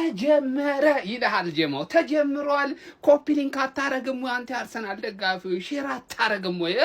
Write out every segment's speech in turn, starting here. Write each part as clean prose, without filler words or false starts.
ተጀመረ ይልሃል ጀማው ተጀምሯል ኮፒ ሊንክ አታረግም ወይ አንተ አርሰናል ደጋፊው ሼር አታረግም ወይ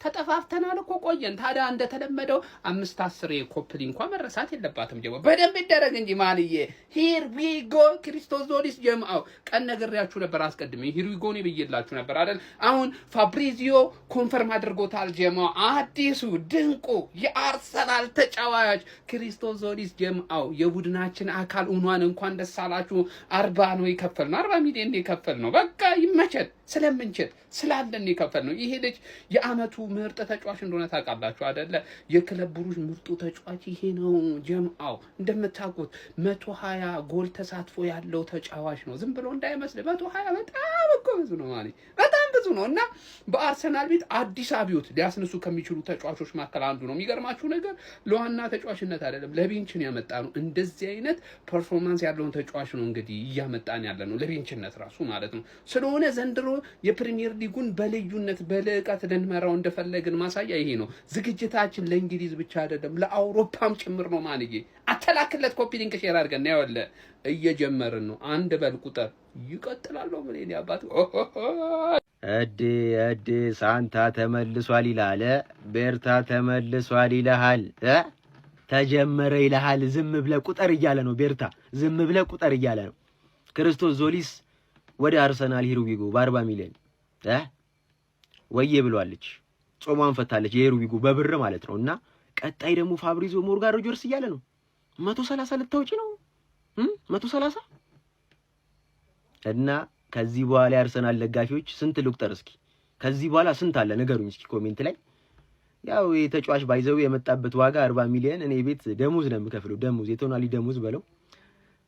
ተጠፋፍተናል እኮ ቆየን ታዲያ እንደተለመደው 5-10 የኮፒ ሊንኳ መረሳት የለባትም ጀማው በደንብ ይደረግ እንጂ ማንዬ ሂር ዊ ጎ ክርስቶስ ዞሊስ ጀማው ቀን ነግሬያችሁ ነበር አስቀድሜ ሂር ዊ ጎ ነው ብዬላችሁ ነበር አይደል አሁን ፋብሪዚዮ ኮንፈርም አድርጎታል ጀማው አዲሱ ድንቁ የአርሰናል ተጫዋች ክርስቶስ ዞሊስ ጀማው የቡድናችን አካል ሆኗን እንኳን ደስ አላችሁ 40 ነው ይከፈልነው 40 ሚሊዮን ይከፈልነው በቃ ይመቸን ስለምንችል ስላለን ይከፈልነው ይሄ ልጅ የአመቱ ምርጥ ተጫዋች እንደሆነ ታውቃላችሁ አይደለ የክለብ ብሩጅ ምርጡ ተጫዋች ይሄ ነው ጀማው እንደምታውቁት 120 ጎል ተሳትፎ ያለው ተጫዋች ነው ዝም ብሎ እንዳይመስል 120 በጣም እኮ ብዙ ነው ማለት በጣም ብዙ ነውና በአርሰናል ቤት አዲስ አብዮት ሊያስነሱ ከሚችሉ ተጫዋቾች መካከል አንዱ ነው የሚገርማችሁ ነገር ለዋና ተጫዋችነት አይደለም ለቤንችን ያመጣ ነው እንደዚህ አይነት ፐርፎርማንስ ያለውን ተጫዋች ነው እንግዲህ ያመጣን ያለ ነው ለቤንችነት ራሱ ማለት ነው ስለሆነ ዘንድሮ የፕሪሚየር ሊጉን በልዩነት በልቀት ልንመራው እንደፈለግን ማሳያ ይሄ ነው ዝግጅታችን ለእንግሊዝ ብቻ አይደለም ለአውሮፓም ጭምር ነው ማንዬ አተላክለት ኮፒ ሊንክ ሼር አድርገን ነው ያለ እየጀመርን ነው አንድ በል ቁጥር ይቀጥላል ነው ምን ያባቱ እዴ ሳንታ ተመልሷል ይላል ቤርታ ተመልሷል ይላል ተጀመረ ይላል ዝም ብለ ቁጥር እያለ ነው ቤርታ ዝም ብለ ቁጥር እያለ ነው ክርስቶስ ዞሊስ ወደ አርሰናል ሂሩዊጎ በ40 ሚሊዮን ወዬ ብሏለች ጾሟን ፈታለች የሂሩዊጎ በብር ማለት ነውና ቀጣይ ደግሞ ፋብሪዞ ሞርጋን ሮጀርስ እያለ ነው 130 ልታውጪ ነው 130 እና ከዚህ በኋላ አርሰናል ደጋፊዎች ስንት ልቁጠር እስኪ ከዚህ በኋላ ስንት አለ ንገሩኝ እስኪ ኮሜንት ላይ ያው የተጫዋች ባይዘው የመጣበት ዋጋ 40 ሚሊዮን እኔ ቤት ደሞዝ ነው የምከፍለው ደሞዝ የቶናሊ ደሞዝ በለው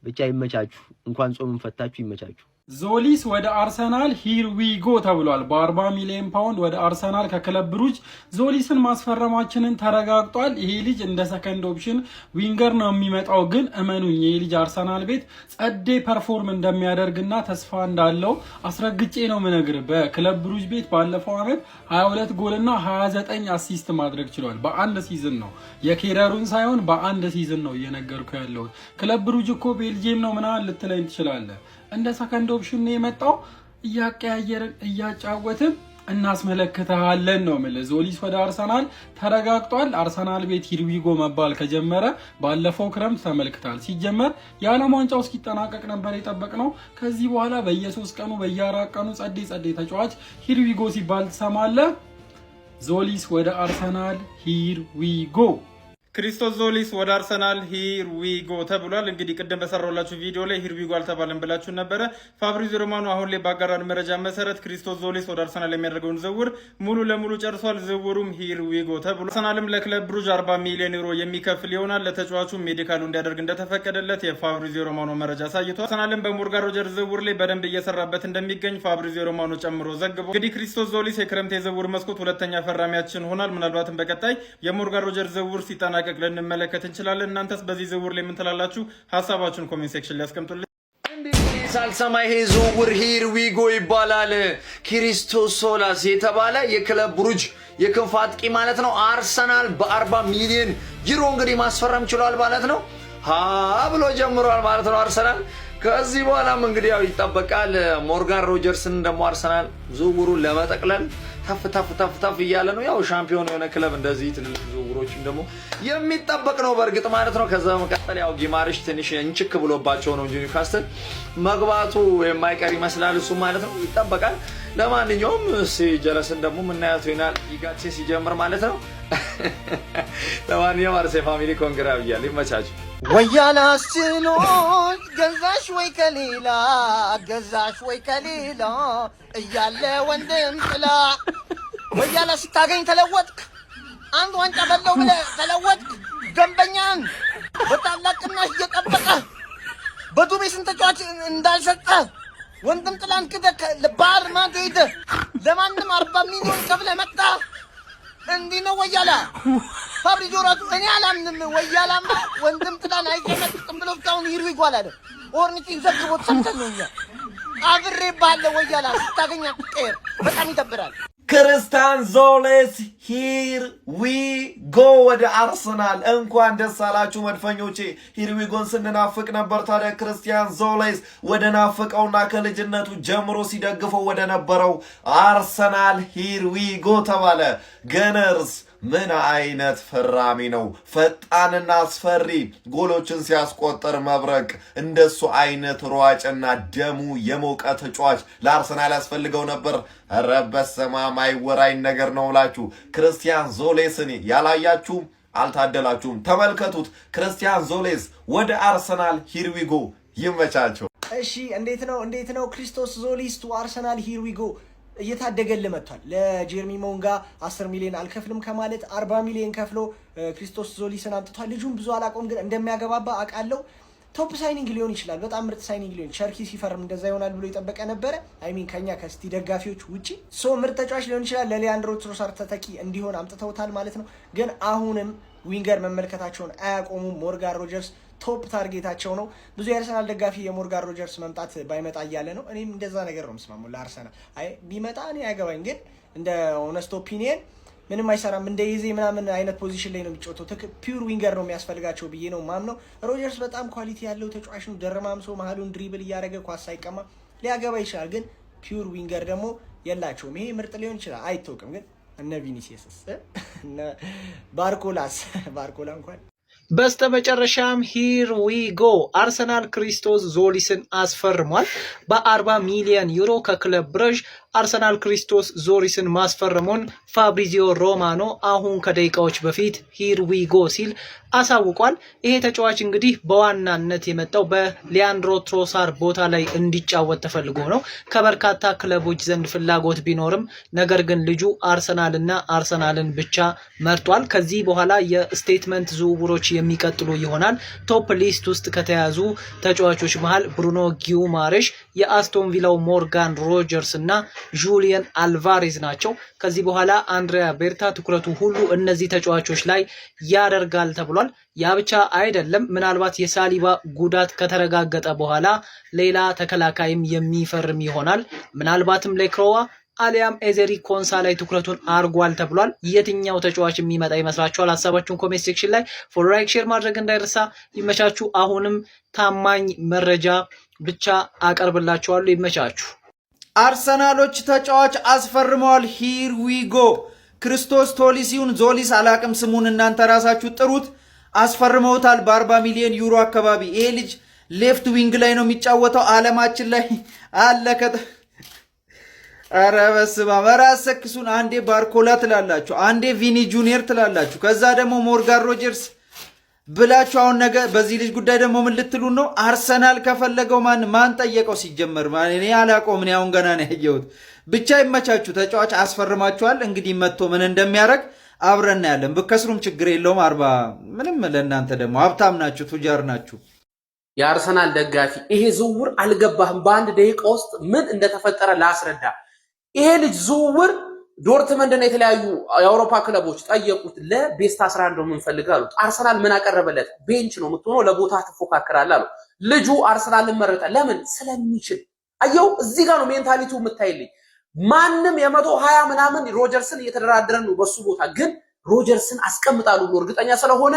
ብቻ ይመቻችሁ እንኳን ጾምን ፈታችሁ ይመቻችሁ ዞሊስ ወደ አርሰናል ሂር ዊ ጎ ተብሏል በ40 ሚሊዮን ፓውንድ ወደ አርሰናል ከክለብ ብሩጅ ዞሊስን ማስፈረማችንን ተረጋግጧል ይሄ ልጅ እንደ ሰከንድ ኦፕሽን ዊንገር ነው የሚመጣው ግን እመኑኝ ይሄ ልጅ አርሰናል ቤት ጸዴ ፐርፎርም እንደሚያደርግና ተስፋ እንዳለው አስረግጬ ነው ምነግር በክለብ ብሩጅ ቤት ባለፈው አመት 22 ጎልና 29 አሲስት ማድረግ ችሏል በአንድ ሲዝን ነው የኬረሩን ሳይሆን በአንድ ሲዝን ነው እየነገርኩ ያለው ክለብ ብሩጅ እኮ ቤልጂየም ነው ምናምን ልትለኝ ትችላለህ እንደ ሰከንድ ኦፕሽን ነው የመጣው እያቀያየርን እያጫወትን እናስመለክተሃለን ነው ማለት ዞሊስ ወደ አርሰናል ተረጋግጧል አርሰናል ቤት ሂርዊጎ መባል ከጀመረ ባለፈው ክረምት ተመልክታል ሲጀመር የዓለም ዋንጫው እስኪጠናቀቅ ነበር የጠበቅነው ከዚህ በኋላ በየ3 ቀኑ በየ4 ቀኑ ጸዴ ተጫዋች ሂርዊጎ ሲባል ተሰማለ ዞሊስ ወደ አርሰናል ሂርዊጎ ክርስቶስ ዞሊስ ወደ አርሰናል ሂር ዊ ጎ ተብሏል እንግዲህ ቅድም በሰራውላችሁ ቪዲዮ ላይ ሂር ዊ ጎ አልተባለም ብላችሁ ነበር ፋብሪዚዮ ሮማኖ አሁን ላይ ባጋራን መረጃ መሰረት ክርስቶስ ዞሊስ ወደ አርሰናል የሚያደርገውን ዝውውር ሙሉ ለሙሉ ጨርሷል ዝውውሩም ሂር ዊ ጎ ተብሏል አርሰናልም ለክለብ ብሩጅ 40 ሚሊዮን ዩሮ የሚከፍል ይሆናል ለተጫዋቹ ሜዲካሉ እንዲያደርግ እንደተፈቀደለት የፋብሪዚዮ ሮማኖ መረጃ ሳይቷል አርሰናልም በሞርጋን ሮጀርስ ዝውውር ላይ በደንብ እየሰራበት እንደሚገኝ ፋብሪዚዮ ሮማኖ ጨምሮ ዘግቦ እንግዲህ ክርስቶስ ዞሊስ የክረምት የዝውውር መስኮት ሁለተኛ ፈራሚያችን ሆኗል ምናልባትም በቀጣይ የሞርጋን ሮጀርስ ዝውውር ሲጠናቀቅ ልንመለከት እንችላለን እናንተስ በዚህ ዝውውር ላይ ምን ትላላችሁ ሐሳባችሁን ኮሜንት ሴክሽን ላይ አስቀምጡልኝ ሳልሰማ ይሄ ዝውውር ሂር ዊ ጎ ይባላል ክርስቶስ ዞሊስ የተባለ የክለብ ብሩጅ የክንፍ አጥቂ ማለት ነው አርሰናል በ40 ሚሊዮን ዩሮ እንግዲህ ማስፈረም ችሏል ማለት ነው ብሎ ጀምሯል ማለት ነው አርሰናል ከዚህ በኋላም እንግዲህ ያው ይጣበቃል ሞርጋን ሮጀርስን ደግሞ አርሰናል ዝውውሩን ለመጠቅለል ተፍ እያለ ነው ያው ሻምፒዮን የሆነ ክለብ እንደዚህ ትልልቅ ዝውውሮችም ደግሞ የሚጠበቅ ነው በርግጥ ማለት ነው ከዛ መቀጠል ያው ጊማርሽ ትንሽ እንጭክ ብሎባቸው ነው እንጂ ኒውካስትል መግባቱ የማይቀር ይመስላል እሱ ማለት ነው ይጣበቃል ለማንኛውም ጀለስን ደግሞ ምናያቱ ይናል ይጋቼ ሲጀምር ማለት ነው ለማንኛውም አርሴ ፋሚሊ ኮንግራ ብያለሁ ይመቻችሁ ወያላስችሎኝ ገዛሽ ወይ ከሌላ እያለ ወንድም ጥላ ወያላ ስታገኝ ተለወጥክ አንድ ዋንጫ በለው ብለህ ተለወጥክ ደንበኛን በታላቅና እየጠበቀ በዱቤ ስንት ተጫዋች እንዳልሰጠ ወንድም ጥላን ክደህ ለባር ማድሪድ ለማንም 40 ሚሊዮን ከፍለህ መጣ እንዲህ ነው ወያላ ፋብሪዚዮ ራሱ እኔ አላምንም ወያላማ ወንድም ጥላን አይገመጥም ብሎ እስካሁን ሂር ዊ ጎ አላለ ኦርኒቲ ዘግቦት ሰምተን ነው እኛ አብሬ ባለ ወያላ ስታገኛ ትቀር በጣም ይደብራል ክርስቲያን ዞሌስ ሂር ዊ ጎ ወደ አርሰናል። እንኳን ደስ አላችሁ መድፈኞቼ። ሂር ዊ ጎን ስንናፍቅ ነበር። ታዲያ ክርስቲያን ዞሌስ ወደ ናፍቀውና ከልጅነቱ ጀምሮ ሲደግፈው ወደ ነበረው አርሰናል ሂር ዊ ጎ ተባለ። ገነርስ ምን አይነት ፈራሚ ነው! ፈጣንና አስፈሪ ጎሎችን ሲያስቆጥር መብረቅ። እንደሱ አይነት ሯጭና ደሙ የሞቀ ተጫዋች ለአርሰናል ያስፈልገው ነበር። ኧረ በስመ አብ አይወራኝ ነገር ነው ብላችሁ ክርስቲያን ዞሌስን ያላያችሁ አልታደላችሁም። ተመልከቱት። ክርስቲያን ዞሌስ ወደ አርሰናል ሂርዊጎ ይመቻቸው። እሺ እንዴት ነው ክሪስቶስ ዞሊስ ቱ አርሰናል ሂርዊጎ እየታደገል መጥቷል። ለጀርሚ ሞንጋ 10 ሚሊዮን አልከፍልም ከማለት 40 ሚሊዮን ከፍሎ ክሪስቶስ ዞሊስን አምጥቷል። ልጁን ብዙ አላቆም ግን እንደሚያገባባ አውቃለሁ። ቶፕ ሳይኒንግ ሊሆን ይችላል። በጣም ምርጥ ሳይኒንግ ሊሆን ቸርኪ ሲፈርም እንደዛ ይሆናል ብሎ የጠበቀ ነበረ። ከኛ ከስቲ ደጋፊዎች ውጪ ምርጥ ተጫዋች ሊሆን ይችላል። ለሊያንድሮ ትሮሳርድ ተተኪ እንዲሆን አምጥተውታል ማለት ነው። ግን አሁንም ዊንገር መመልከታቸውን አያቆሙም። ሞርጋን ሮጀርስ ቶፕ ታርጌታቸው ነው። ብዙ የአርሰናል ደጋፊ የሞርጋን ሮጀርስ መምጣት ባይመጣ እያለ ነው። እኔም እንደዛ ነገር ነው የምስማማው ለአርሰናል። ቢመጣ እኔ አያገባኝ፣ ግን እንደ ኦነስት ኦፒኒየን ምንም አይሰራም። እንደ ይዜ ምናምን አይነት ፖዚሽን ላይ ነው የሚጫወተው። ፒውር ዊንገር ነው የሚያስፈልጋቸው ብዬ ነው ማምነው። ሮጀርስ በጣም ኳሊቲ ያለው ተጫዋች ነው። ደረማምሶ መሀሉን ድሪብል እያደረገ ኳስ ሳይቀማ ሊያገባ ይችላል። ግን ፒውር ዊንገር ደግሞ የላቸውም። ይሄ ምርጥ ሊሆን ይችላል አይታወቅም። ግን እነ ቪኒሲየስ እነ ባርኮላ እንኳን በስተመጨረሻም ሂር ዊ ጎ አርሰናል ክሪስቶስ ዞሊስን አስፈርሟል። በ40 ሚሊዮን ዩሮ ከክለብ ብረዥ አርሰናል ክሪስቶስ ዞሊስን ማስፈረሙን ፋብሪዚዮ ሮማኖ አሁን ከደቂቃዎች በፊት ሂር ዊ ጎ ሲል አሳውቋል። ይሄ ተጫዋች እንግዲህ በዋናነት የመጣው በሊያንድሮ ትሮሳር ቦታ ላይ እንዲጫወት ተፈልጎ ነው። ከበርካታ ክለቦች ዘንድ ፍላጎት ቢኖርም ነገር ግን ልጁ አርሰናልን ብቻ መርጧል። ከዚህ በኋላ የስቴትመንት ዝውውሮች የሚቀጥሉ ይሆናል። ቶፕ ሊስት ውስጥ ከተያዙ ተጫዋቾች መሃል ብሩኖ ጊዩማሬሽ፣ የአስቶን ቪላው ሞርጋን ሮጀርስ እና ጁሊያን አልቫሬዝ ናቸው። ከዚህ በኋላ አንድሪያ ቤርታ ትኩረቱ ሁሉ እነዚህ ተጫዋቾች ላይ ያደርጋል ተብሏል። ያ ብቻ አይደለም። ምናልባት የሳሊባ ጉዳት ከተረጋገጠ በኋላ ሌላ ተከላካይም የሚፈርም ይሆናል። ምናልባትም ሌክሮዋ አሊያም ኤዜሪ ኮንሳ ላይ ትኩረቱን አርጓል ተብሏል። የትኛው ተጫዋች የሚመጣ ይመስላችኋል? ሀሳባችሁን ኮሜንት ሴክሽን ላይ ፎሎ፣ ላይክ፣ ሼር ማድረግ እንዳይረሳ። ይመቻችሁ። አሁንም ታማኝ መረጃ ብቻ አቀርብላችኋለሁ። ይመቻችሁ። አርሰናሎች ተጫዋች አስፈርመዋል። ሂር ዊ ጎ ክርስቶስ ቶሊሲውን ዞሊስ አላቅም፣ ስሙን እናንተ ራሳችሁ ጥሩት። አስፈርመውታል በ40 ሚሊዮን ዩሮ አካባቢ። ይሄ ልጅ ሌፍት ዊንግ ላይ ነው የሚጫወተው። አለማችን ላይ አለከተ ኧረ በስመ አብ አሰክሱን። አንዴ ባርኮላ ትላላችሁ፣ አንዴ ቪኒ ጁኒየር ትላላችሁ፣ ከዛ ደግሞ ሞርጋን ሮጀርስ ብላችሁ አሁን ነገ በዚህ ልጅ ጉዳይ ደግሞ ምን ልትሉን ነው? አርሰናል ከፈለገው ማን ጠየቀው? ሲጀመር እኔ አላውቀውም። እኔ አሁን ገና ነው ያየሁት። ብቻ ይመቻችሁ። ተጫዋች አስፈርማችኋል። እንግዲህ መጥቶ ምን እንደሚያደርግ አብረን ያለን። ብከስሩም ችግር የለውም። 40 ምንም ለእናንተ ደግሞ ሀብታም ናችሁ፣ ቱጃር ናችሁ። የአርሰናል ደጋፊ ይሄ ዝውውር አልገባህም። በአንድ ደቂቃ ውስጥ ምን እንደተፈጠረ ላስረዳ። ይሄ ልጅ ዝውውር ዶርትመንድና የተለያዩ የአውሮፓ ክለቦች ጠየቁት። ለቤስት 11 ነው የምንፈልገው አሉት። አርሰናል ምን አቀረበለት? ቤንች ነው የምትሆነው፣ ለቦታ ትፎካከራለህ አሉ። ልጁ አርሰናልን መረጠ። ለምን? ስለሚችል። አየው፣ እዚህ ጋር ነው ሜንታሊቲው የምታይልኝ። ማንም የ120 ምናምን ሮጀርስን እየተደራደረ ነው በሱ ቦታ፣ ግን ሮጀርስን አስቀምጣሉ ብሎ እርግጠኛ ስለሆነ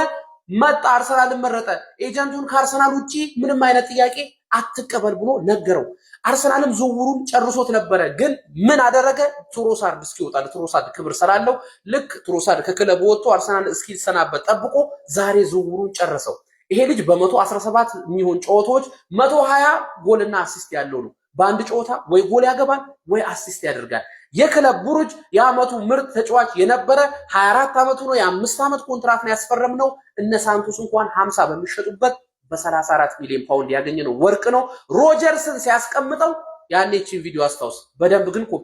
መጣ። አርሰናልን መረጠ። ኤጀንቱን ከአርሰናል ውጪ ምንም አይነት ጥያቄ አትቀበል ብሎ ነገረው። አርሰናልም ዝውውሩን ጨርሶት ነበረ። ግን ምን አደረገ? ትሮሳርድ እስኪወጣ ትሮሳርድ ክብር ስላለው ልክ ትሮሳርድ ከክለቡ ወጥቶ አርሰናል እስኪሰናበት ጠብቆ ዛሬ ዝውውሩን ጨረሰው። ይሄ ልጅ በ117 የሚሆን ጨዋታዎች 120 ጎልና አሲስት ያለው ነው። በአንድ ጨዋታ ወይ ጎል ያገባል ወይ አሲስት ያደርጋል። የክለብ ብሩጅ የአመቱ ምርጥ ተጫዋች የነበረ 24 አመቱ ነው። የ5 አመት ኮንትራት ነው ያስፈረምነው። እነ ሳንቶስ እንኳን 50 በሚሸጡበት በ34 ሚሊዮን ፓውንድ ያገኘነው ወርቅ ነው። ሮጀርስን ሲያስቀምጠው ያኔ እቺን ቪዲዮ አስታውስ በደንብ። ግን ኮፒ